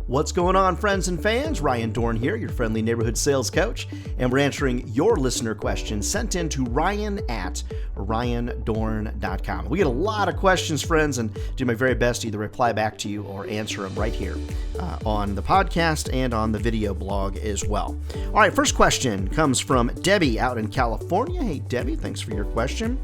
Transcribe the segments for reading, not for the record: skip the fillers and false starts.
What's going on, friends and fans? Ryan Dohrn here, your friendly neighborhood sales coach, and we're answering your listener questions sent in to ryan@ryandohrn.com. We get a lot of questions, friends, and do my very best to either reply back to you or answer them right here on the podcast and on the video blog as well. All right, first question comes from Debbie out in California. Hey, Debbie, thanks for your question.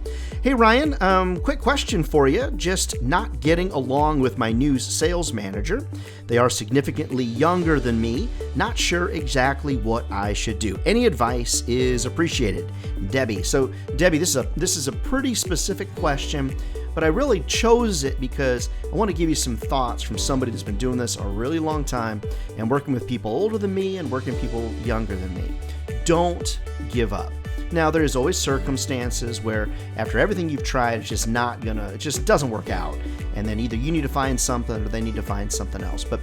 Hey, Ryan, quick question for you. Just not getting along with my new sales manager. They are significantly younger than me. Not sure exactly what I should do. Any advice is appreciated. Debbie. So, Debbie, this is a pretty specific question, but I really chose it because I want to give you some thoughts from somebody that's been doing this a really long time and working with people older than me and working with people younger than me. Don't give up. Now, there's always circumstances where after everything you've tried, it just doesn't work out. And then either you need to find something or they need to find something else. But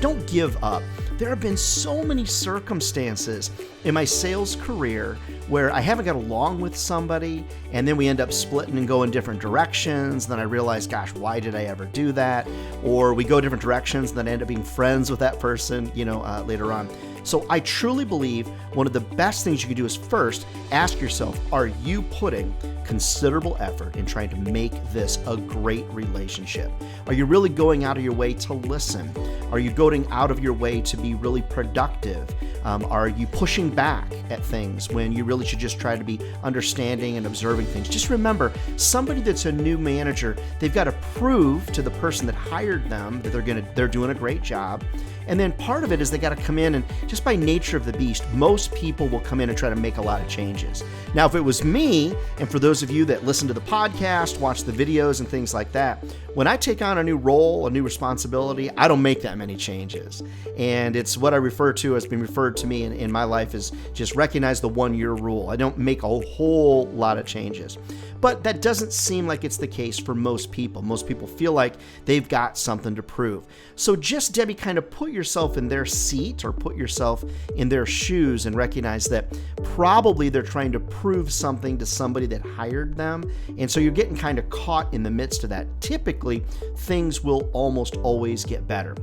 don't give up. There have been so many circumstances in my sales career where I haven't got along with somebody and then we end up splitting and going different directions. Then I realize, gosh, why did I ever do that? Or we go different directions and then I end up being friends with that person, later on. So I truly believe one of the best things you can do is first ask yourself, are you putting considerable effort in trying to make this a great relationship? Are you really going out of your way to listen? Are you going out of your way to be really productive? Are you pushing back at things when you really should just try to be understanding and observing things? Just remember, somebody that's a new manager, they've got to prove to the person that hired them that they're doing a great job. And then part of it is they got to come in and just by nature of the beast, most people will come in and try to make a lot of changes. Now, if it was me, and for those of you that listen to the podcast, watch the videos and things like that, when I take on a new role, a new responsibility, I don't make that many changes. And it's what I refer to as being referred to me in my life as just recognize the 1-year rule. I don't make a whole lot of changes. But that doesn't seem like it's the case for most people. Most people feel like they've got something to prove. So just, Debbie, kind of put yourself in their seat or put yourself in their shoes and recognize that probably they're trying to prove something to somebody that hired them. And so you're getting kind of caught in the midst of that. Typically, things will almost always get better.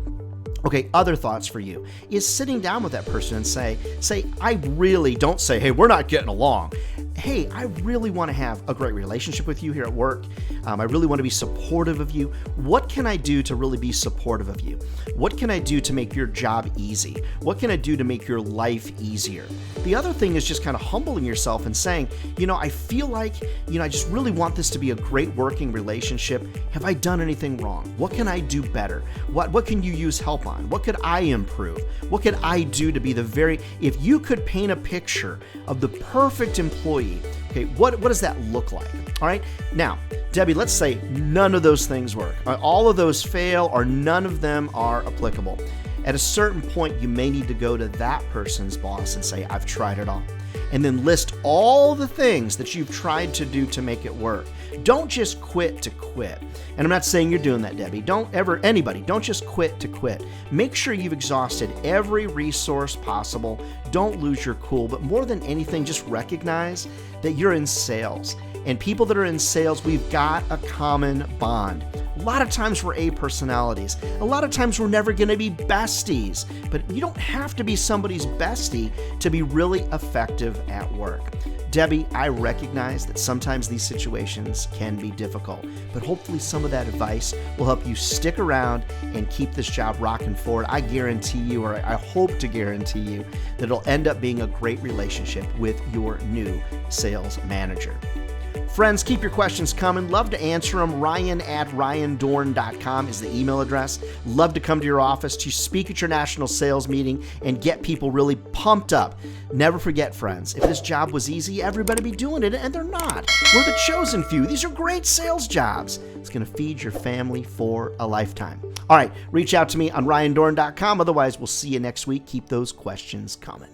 Okay, other thoughts for you is sitting down with that person and say, don't say, hey, we're not getting along. Hey, I really want to have a great relationship with you here at work. I really want to be supportive of you. What can I do to really be supportive of you? What can I do to make your job easy? What can I do to make your life easier? The other thing is just kind of humbling yourself and saying, I feel like, I just really want this to be a great working relationship. Have I done anything wrong? What can I do better? What can you use help on? What could I improve? What could I do to be if you could paint a picture of the perfect employee, okay, what does that look like? All right. Now, Debbie, let's say none of those things work. All of those fail or none of them are applicable. At a certain point, you may need to go to that person's boss and say, I've tried it all. And then list all the things that you've tried to do to make it work. Don't just quit to quit. And I'm not saying you're doing that, Debbie. Don't just quit to quit. Make sure you've exhausted every resource possible. Don't lose your cool. But more than anything, just recognize that you're in sales. And people that are in sales, we've got a common bond. A lot of times we're A personalities. A lot of times we're never going to be besties. But you don't have to be somebody's bestie to be really effective at work. Debbie, I recognize that sometimes these situations can be difficult, but hopefully some of that advice will help you stick around and keep this job rocking forward. I guarantee you, or I hope to guarantee you, that it'll end up being a great relationship with your new sales manager. Friends, keep your questions coming. Love to answer them. Ryan@ryandohrn.com is the email address. Love to come to your office to speak at your national sales meeting and get people really pumped up. Never forget, friends, if this job was easy, everybody would be doing it, and they're not. We're the chosen few. These are great sales jobs. It's going to feed your family for a lifetime. All right, reach out to me on ryandohrn.com. Otherwise, we'll see you next week. Keep those questions coming.